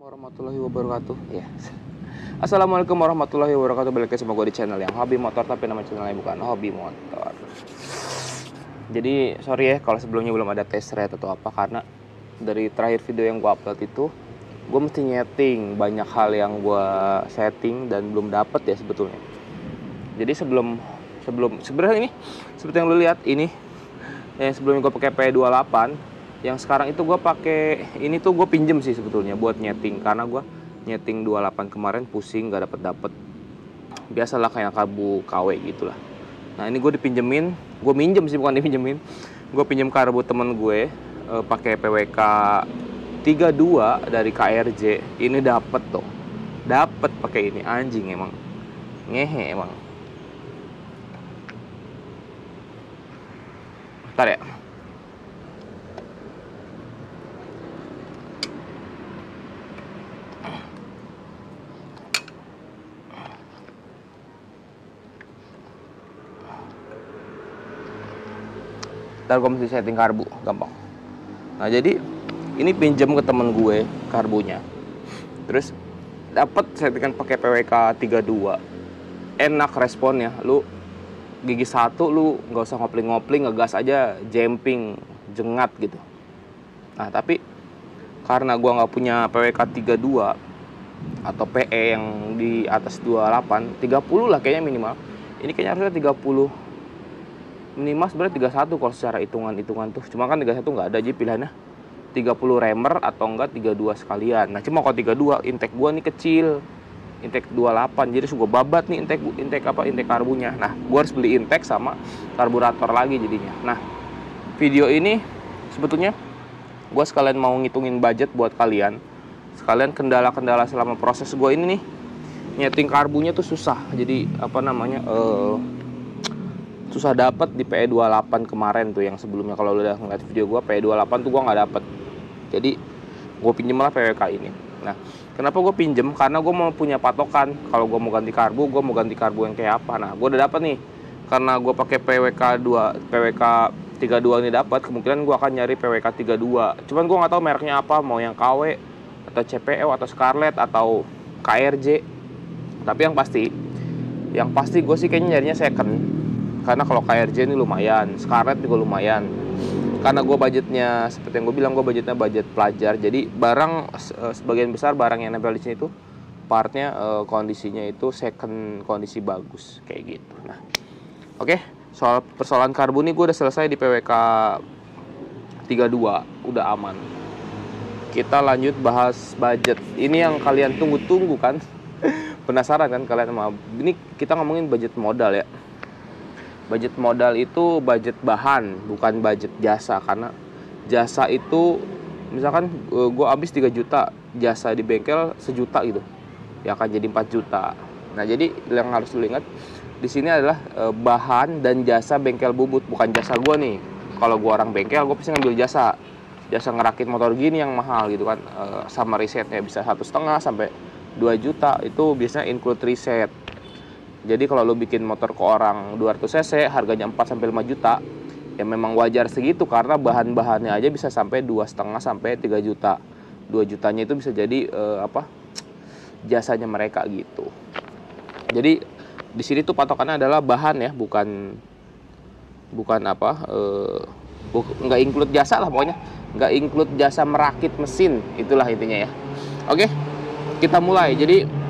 Warahmatullahi wabarakatuh. Ya. Assalamualaikum warahmatullahi wabarakatuh. Balik lagi sama gue di channel yang hobi motor, tapi nama channelnya bukan hobi motor. Jadi sorry ya kalau sebelumnya belum ada test ride atau apa, karena dari terakhir video yang gue upload itu gue mesti nyeting banyak hal yang gue setting dan belum dapet ya sebetulnya. Jadi sebelum sebenarnya ini seperti yang lu lihat ini yang sebelumnya gue pakai P28, yang sekarang itu gue pakai ini tuh gue pinjem sih sebetulnya buat nyeting, karena gue nyeting 28 kemarin pusing gak dapet biasalah kayak karbu KW gitulah. Nah ini gue dipinjemin, gue minjem sih bukan dipinjemin, gue pinjem karbu temen gue pakai PWK 32 dari KRJ. Ini dapet tuh, dapet pakai ini, anjing emang ngehe emang. Bentar ya. Ntar gue mesti setting karbu, gampang. Nah jadi ini pinjam ke temen gue karbunya, terus dapat settingan pakai PWK 32. Enak responnya, lu gigi satu lu nggak usah ngopling-ngopling, ngegas aja jemping jengat gitu. Nah tapi karena gue nggak punya PWK 32 atau PE yang di atas 28, 30 lah kayaknya minimal. Ini kayaknya harusnya 30 minimal, sebenarnya 31 kalau secara hitungan tuh. Cuma kan 31 nggak ada, jadi pilihannya 30 remer atau enggak 32 sekalian. Nah cuma kalau 32 intake gua nih kecil, intake 28, jadi gue babat nih intake karbunya. Nah gua harus beli intake sama karburator lagi jadinya. Nah video ini sebetulnya gua sekalian mau ngitungin budget buat kalian, sekalian kendala-kendala selama proses gua ini nih. Nyeting karbunya tuh susah, jadi apa namanya susah dapat di PE28 kemarin tuh yang sebelumnya. Kalau udah ngeliat video gue PE28 tuh gue nggak dapet, jadi gue pinjem lah PWK ini. Nah kenapa gue pinjem, karena gue mau punya patokan kalau gue mau ganti karbu, gue mau ganti karbu yang kayak apa. Nah gue udah dapet nih, karena gue pakai PWK 32 ini dapat, kemungkinan gue akan nyari PWK 32. Cuman gue nggak tahu mereknya apa, mau yang KW atau CPO atau Scarlett atau KRJ. Tapi yang pasti gue sih kayaknya nyarinya second, karena kalau KRJ ini lumayan, Scarlett juga lumayan. Karena gue budgetnya seperti yang gue bilang, gue budgetnya budget pelajar, jadi barang sebagian besar barang yang nempel di sini tuh partnya kondisinya itu second, kondisi bagus kayak gitu. Nah oke, soal persoalan karbu nih gue udah selesai di PWK 32, udah aman. Kita lanjut bahas budget. Ini yang kalian tunggu-tunggu kan? Penasaran kan kalian sama ini? Kita ngomongin budget modal ya. Budget modal itu budget bahan, bukan budget jasa. Karena jasa itu misalkan gue habis 3 juta, jasa di bengkel 1 juta gitu, ya akan jadi 4 juta. Nah jadi yang harus lu ingat di sini adalah bahan dan jasa bengkel bubut, bukan jasa gue nih. Kalau gue orang bengkel, gue pasti ngambil jasa ngerakit motor gini yang mahal gitu kan, sama risetnya bisa 1,5 sampai 2 juta, itu biasanya include riset. Jadi kalau lo bikin motor ke orang 200 cc harganya 4 sampai 5 juta, ya memang wajar segitu karena bahan-bahannya aja bisa sampai 2,5 sampai 3 juta. 2 jutanya itu bisa jadi jasanya mereka gitu. Jadi di sini tuh patokannya adalah bahan ya, bukan nggak include jasa lah pokoknya, nggak include jasa merakit mesin, itulah intinya ya. Oke, kita mulai. Jadi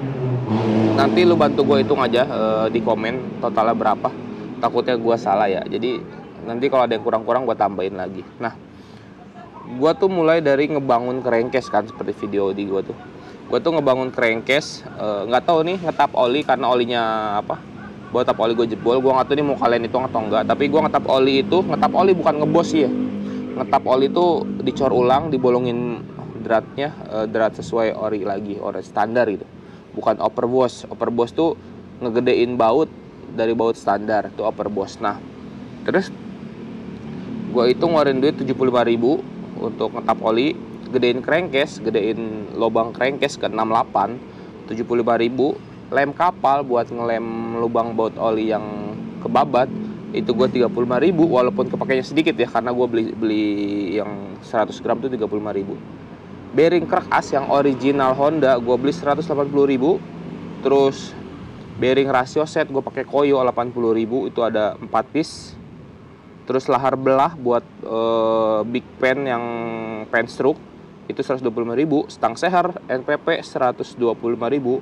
nanti lu bantu gue hitung aja di komen totalnya berapa, takutnya gue salah ya. Jadi nanti kalau ada yang kurang-kurang gue tambahin lagi. Nah gue tuh mulai dari ngebangun crankcase kan, seperti video di gue tuh ngebangun crankcase. Nggak tahu nih ngetap oli, karena olinya buat tap oli gue jebol. Gue nggak tahu nih mau kalian hitung atau enggak, tapi gue ngetap oli bukan ngebos sih ya. Ngetap oli itu dicor ulang, dibolongin dratnya, drat sesuai ori lagi, ori standar gitu, bukan overwash. Overwash tuh ngegedein baut dari baut standar, itu overwash. Nah terus gue itu ngeluarin duit 75.000 untuk ngetap oli, gedein crankcase, gedein lubang crankcase ke 68, 75.000. Lem kapal buat ngelem lubang baut oli yang kebabat itu gue 35.000, walaupun kepakainya sedikit ya, karena gue beli yang 100 gram tuh 35.000. bearing krek as yang original Honda gue beli 180.000. Terus bearing rasio set gue pakai Koyo 80.000, itu ada 4 piece. Terus lahar belah buat big pen yang pen stroke itu 125.000. Stang seher NPP 125.000.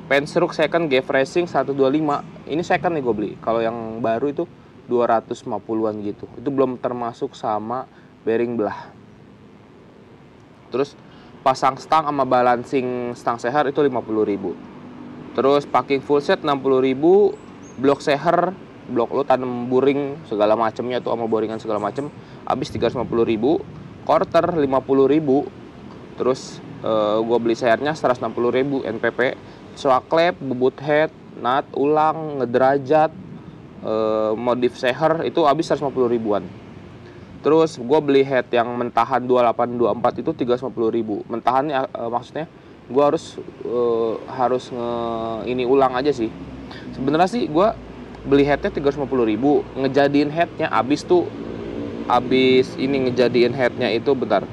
Pen stroke second Gave Racing 125. Ini second nih gue beli. Kalau yang baru itu 250-an gitu. Itu belum termasuk sama bearing belah. Terus pasang stang sama balancing stang seher itu 50.000. Terus packing full set 60.000, blok seher, blok lo tanam buring segala macamnya tuh sama boringan segala macam habis 350.000, quarter 50.000. Terus gue beli sehernya 160.000 NPP, shock klep, bubut head, nut, ulang, ngederajat, modif seher itu habis 150.000-an. Terus gue beli head yang mentahan 2824 itu 350.000. Mentahannya maksudnya gue harus ini ulang aja sih. Sebenarnya sih gue beli headnya 350.000, ngejadiin headnya abis ini ngejadiin headnya itu bentar.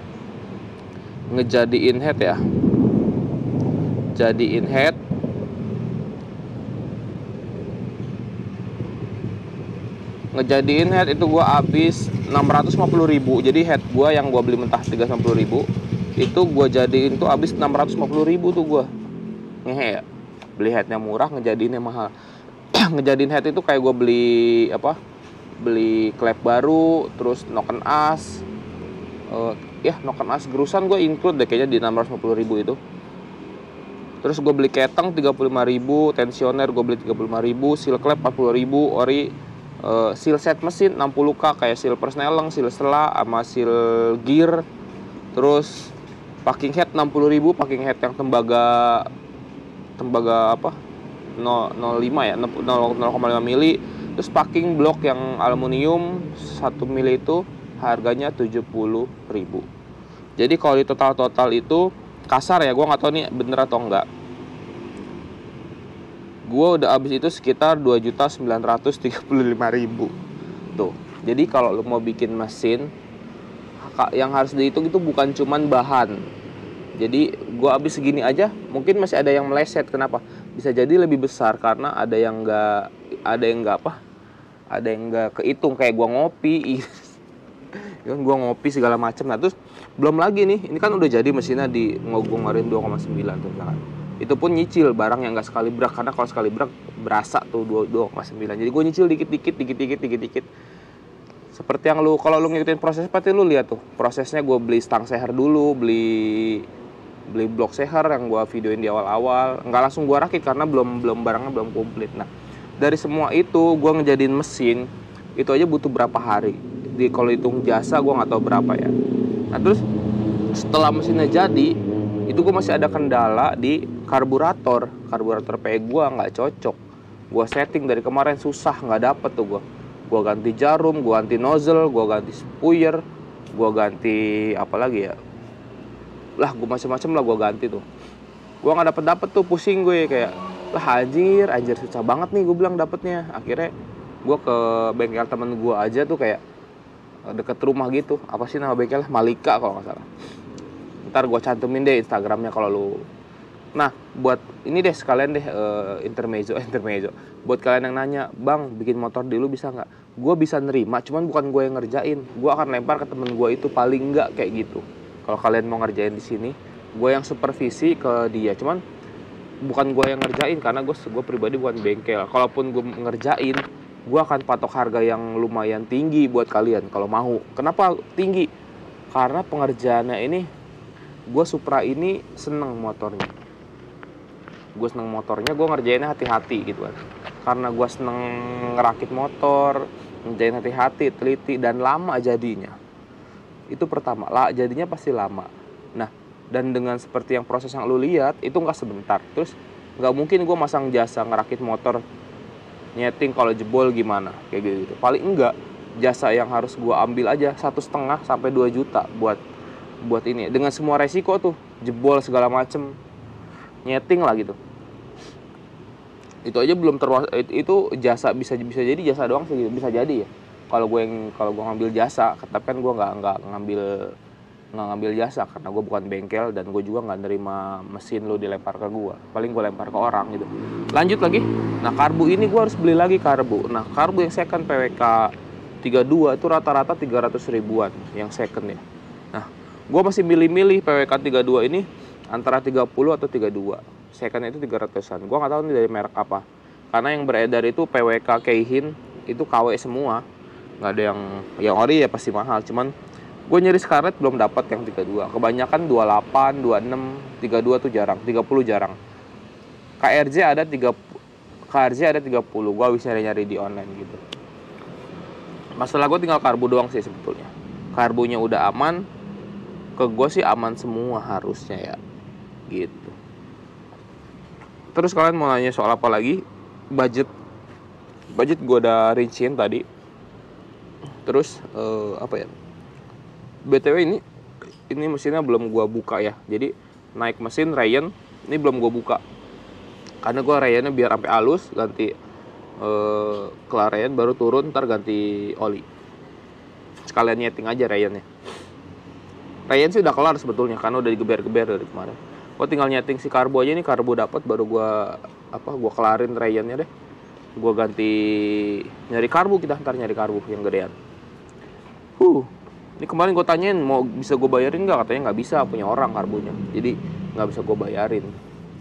Ngejadiin head ya. Jadiin head. Ngejadiin head itu gue habis 650.000. Jadi head gue yang gue beli mentah 350.000 itu gue jadiin tuh habis 650.000 tuh gue. Ngehe ya. Beli headnya murah, ngejadiinnya mahal. Ngejadiin head itu kayak gue beli klep baru, terus noken as. Noken as gerusan gue include deh kayaknya di 650.000 itu. Terus gue beli keteng 35.000, tensioner gue beli 35.000, seal klep 40.000, ori seal set mesin 60k kayak seal persneleng, seal sela sama seal gear. Terus packing head 60.000, packing head yang tembaga 0,5 ya, 0,5 mili. Terus packing block yang aluminium 1 mili itu harganya 70.000. Jadi kalau di total itu kasar ya, gue nggak tahu nih bener atau enggak. Gue udah habis itu sekitar 2.935.000 tuh. Jadi kalau lo mau bikin mesin, yang harus dihitung itu bukan cuman bahan. Jadi gue habis segini aja, mungkin masih ada yang meleset. Kenapa? Bisa jadi lebih besar karena ada yang nggak kehitung, kayak gue ngopi. Kan gue ngopi segala macam. Nah terus belum lagi nih, ini kan udah jadi mesinnya di ngogong-ngorin 2,9 tuh kan. Itu pun nyicil barang yang nggak sekali brak, karena kalau sekali brak berasa tuh 2,9. Jadi gue nyicil dikit. Seperti yang kalau lu ngikutin proses pasti lu lihat tuh prosesnya. Gue beli stang seher dulu, beli blok seher yang gue videoin di awal-awal. Nggak langsung gue rakit karena barangnya belum komplit. Nah dari semua itu gue ngejadiin mesin itu aja butuh berapa hari. Kalau hitung jasa gue nggak tahu berapa ya. Nah terus setelah mesinnya jadi itu gue masih ada kendala di karburator PE gue nggak cocok. Gue setting dari kemarin susah, nggak dapet tuh gue ganti jarum, gue ganti nozzle, gue ganti spuyer, gue ganti apa lagi ya lah, gue macam-macam lah gue ganti tuh. Gue nggak dapet tuh, pusing gue kayak lah anjir susah banget nih gue bilang dapetnya. Akhirnya gue ke bengkel temen gue aja tuh, kayak deket rumah gitu. Apa sih nama bengkelnya? Malika kalau nggak salah. Ntar gue cantumin deh Instagramnya kalau lu. Nah buat ini deh sekalian deh intermezzo. Buat kalian yang nanya, bang bikin motor dulu bisa nggak? Gue bisa nerima, cuman bukan gue yang ngerjain. Gue akan lempar ke temen gue itu, paling nggak kayak gitu. Kalau kalian mau ngerjain di sini, gue yang supervisi ke dia. Cuman bukan gue yang ngerjain karena gue pribadi bukan bengkel. Kalaupun gue ngerjain, gue akan patok harga yang lumayan tinggi buat kalian kalau mau. Kenapa tinggi? Karena pengerjaannya ini, gue Supra ini seneng motornya. Gue ngerjainnya hati-hati gitu kan. Karena gue seneng ngerakit motor, ngerjain hati-hati, teliti, dan lama jadinya. Itu pertama, jadinya pasti lama. Nah, dan dengan seperti yang proses yang lu lihat, itu nggak sebentar. Terus nggak mungkin gue masang jasa ngerakit motor, nyeting kalau jebol gimana, kayak gitu. Paling enggak, jasa yang harus gue ambil aja 1,5 sampai 2 juta buat ini. Dengan semua resiko tuh, jebol segala macem, nyeting lah gitu. Itu aja belum termasuk, itu jasa bisa jadi jasa doang sih, bisa jadi ya. Kalau gue ngambil jasa, tapi kan gue nggak ngambil nggak ngambil jasa karena gue bukan bengkel dan gue juga nggak nerima mesin lo dilempar ke gue, paling gue lempar ke orang gitu. Lanjut lagi, nah karbu ini gue harus beli lagi karbu. Nah karbu yang second PWK 32 itu rata-rata 300 ribuan yang second ya. Nah gue masih milih-milih PWK 32 ini antara 30 atau 32, second itu 300-an. Gue nggak tahu ini dari merek apa, karena yang beredar itu PWK Keihin itu KW semua, nggak ada yang ori ya pasti mahal. Cuman gue nyari Scarlett belum dapat yang 32. Kebanyakan 28, 26, 32 tuh jarang, 30 jarang. KRJ ada 30, KRJ ada 30. Gue bisa nyari di online gitu. Masalah gue tinggal karbu doang sih sebetulnya. Karbunya udah aman, ke gue sih aman semua harusnya ya. Gitu. Terus kalian mau nanya soal apa lagi? Budget gue udah rinciin tadi. Terus apa ya? BTW ini mesinnya belum gua buka ya. Jadi naik mesin Rayon ini belum gua buka. Karena gua Rayonnya biar sampai halus, ganti kelar Rayon baru turun, ntar ganti oli. Sekalian nyeting aja Rayonnya. Rayon sih udah kelar sebetulnya karena udah digeber-geber dari kemarin. Gua tinggal nyeting si karbo aja, nih karbo dapat baru gua kelarin Rayonnya deh. Gua ganti nyari karbu, kita ntar nyari karbu yang gedean. Ini kemarin gue tanyain mau bisa gue bayarin nggak, katanya nggak bisa, punya orang karbunya, jadi nggak bisa gue bayarin.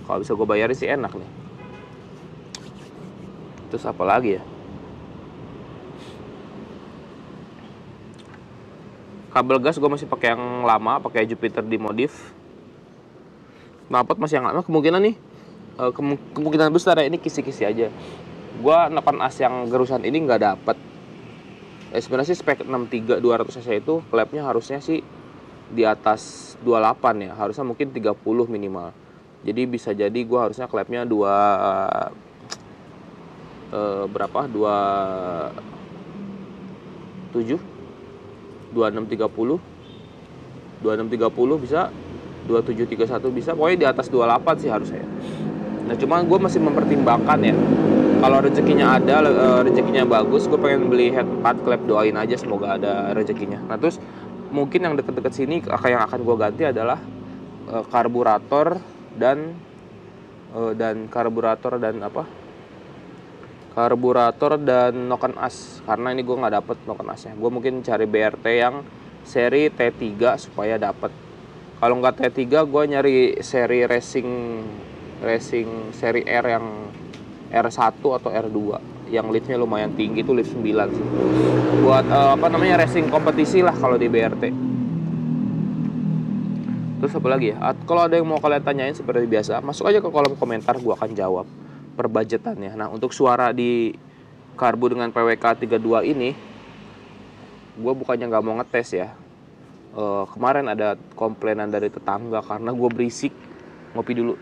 Kalau bisa gue bayarin sih enak nih. Terus apa lagi ya? Kabel gas gue masih pakai yang lama, pakai Jupiter dimodif. Knalpot masih yang lama. Kemungkinan nih kemungkinan besar ya ini kisi-kisi aja. Gue 8 as yang gerusan ini nggak dapet. Sebenarnya sih spek 63 200 cc itu klepnya harusnya sih di atas 28 ya, harusnya mungkin 30 minimal. Jadi bisa jadi gue harusnya klepnya berapa? 27 2630 2630 bisa, 2731 bisa, pokoknya di atas 28 sih harusnya. Nah cuman gue masih mempertimbangkan ya, kalau rezekinya ada, rezekinya bagus, gue pengen beli head 4 klep, doain aja semoga ada rezekinya. Nah terus mungkin yang deket-deket sini yang akan gue ganti adalah karburator dan noken as, karena ini gue nggak dapet noken asnya. Gue mungkin cari BRT yang seri T3 supaya dapet. Kalau nggak T3 gue nyari seri racing seri R yang R1 atau R2 yang liftnya lumayan tinggi, itu lift 9 sih. Buat racing kompetisi lah kalau di BRT. Terus apa lagi ya? Kalau ada yang mau kalian tanyain seperti biasa, masuk aja ke kolom komentar, gua akan jawab per budgetannya. Nah, untuk suara di karbu dengan PWK 32 ini, gua bukannya nggak mau ngetes ya. Kemarin ada komplainan dari tetangga karena gua berisik. Ngopi dulu.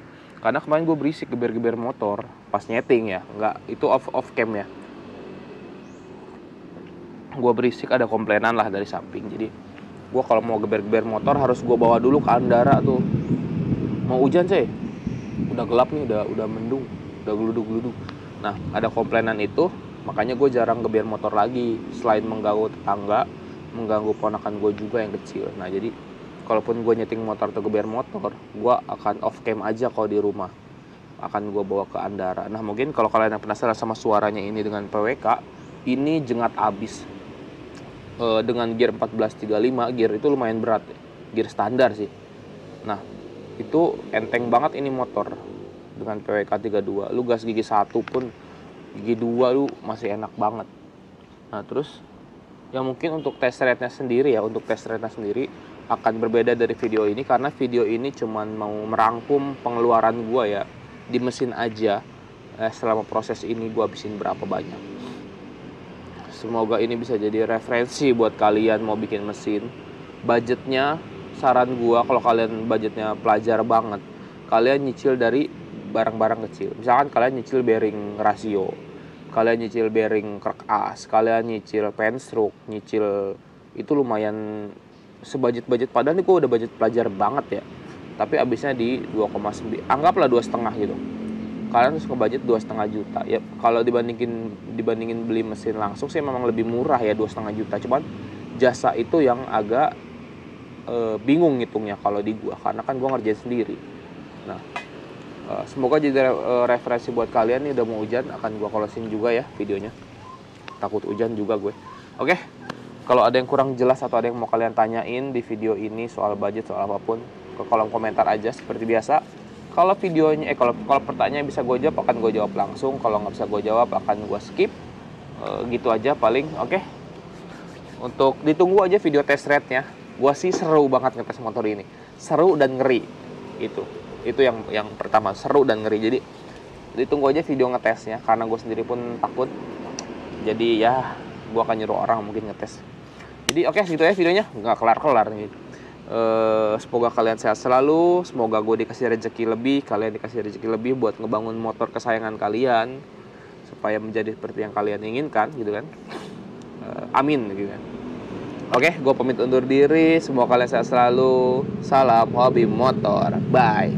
Karena kemarin gue berisik geber-geber motor pas nyeting ya, nggak, itu off cam ya. Gue berisik, ada komplainan lah dari samping. Jadi gue kalau mau geber-geber motor harus gue bawa dulu ke Andara tuh. Mau hujan sih, udah gelap nih, udah mendung, udah geluduk-geluduk. Nah ada komplainan itu, makanya gue jarang geber motor lagi. Selain mengganggu tetangga, mengganggu ponakan gue juga yang kecil. Nah jadi kalaupun gue nyeting motor atau geber motor, gue akan off cam aja kalau di rumah. Akan gue bawa ke Andara. Nah mungkin kalau kalian yang penasaran sama suaranya ini dengan PWK, ini jengat abis. Dengan gear 1435, gear itu lumayan berat ya. Gear standar sih. Nah itu enteng banget ini motor dengan PWK 32. Lu gas gigi 1 pun, gigi 2 lu masih enak banget. Nah terus ya mungkin untuk test rate-nya sendiri akan berbeda dari video ini, karena video ini cuman mau merangkum pengeluaran gue ya di mesin aja. Selama proses ini gue habisin berapa banyak. Semoga ini bisa jadi referensi buat kalian mau bikin mesin. Budgetnya, saran gue kalau kalian budgetnya pelajar banget, kalian nyicil dari barang-barang kecil. Misalkan kalian nyicil bearing rasio, kalian nyicil bearing krek as, kalian nyicil penstroke, nyicil itu lumayan sebudget-budget. Padahal ini gue udah budget pelajar banget ya, tapi abisnya di 2,9, anggaplah 2,5 gitu. Kalian harus ngebudget 2,5 juta ya. Kalau dibandingin beli mesin langsung sih memang lebih murah ya 2,5 juta. Cuman jasa itu yang agak bingung ngitungnya kalau di gua, karena kan gua ngerjain sendiri. Nah, semoga jadi referensi buat kalian. Nih udah mau hujan, akan gua closing juga ya videonya. Takut hujan juga gue. Oke. Kalau ada yang kurang jelas atau ada yang mau kalian tanyain di video ini soal budget, soal apapun, ke kolom komentar aja seperti biasa. Kalau videonya, kalau pertanyaan bisa gue jawab, akan gue jawab langsung. Kalau nggak bisa gue jawab, akan gue skip. Gitu aja paling. Oke. Untuk ditunggu aja video test ride-nya. Gue sih seru banget ngetes motor ini. Seru dan ngeri. Itu yang pertama, seru dan ngeri. Jadi ditunggu aja video ngetesnya, karena gue sendiri pun takut. Jadi ya, gue akan nyuruh orang mungkin ngetes. Jadi oke, gitu ya videonya, nggak kelar-kelar nih. Semoga kalian sehat selalu, semoga gue dikasih rezeki lebih, kalian dikasih rezeki lebih buat ngebangun motor kesayangan kalian supaya menjadi seperti yang kalian inginkan, gitu kan. Amin, gitu kan. Oke, gue pamit undur diri, semoga kalian sehat selalu. Salam hobi motor, bye.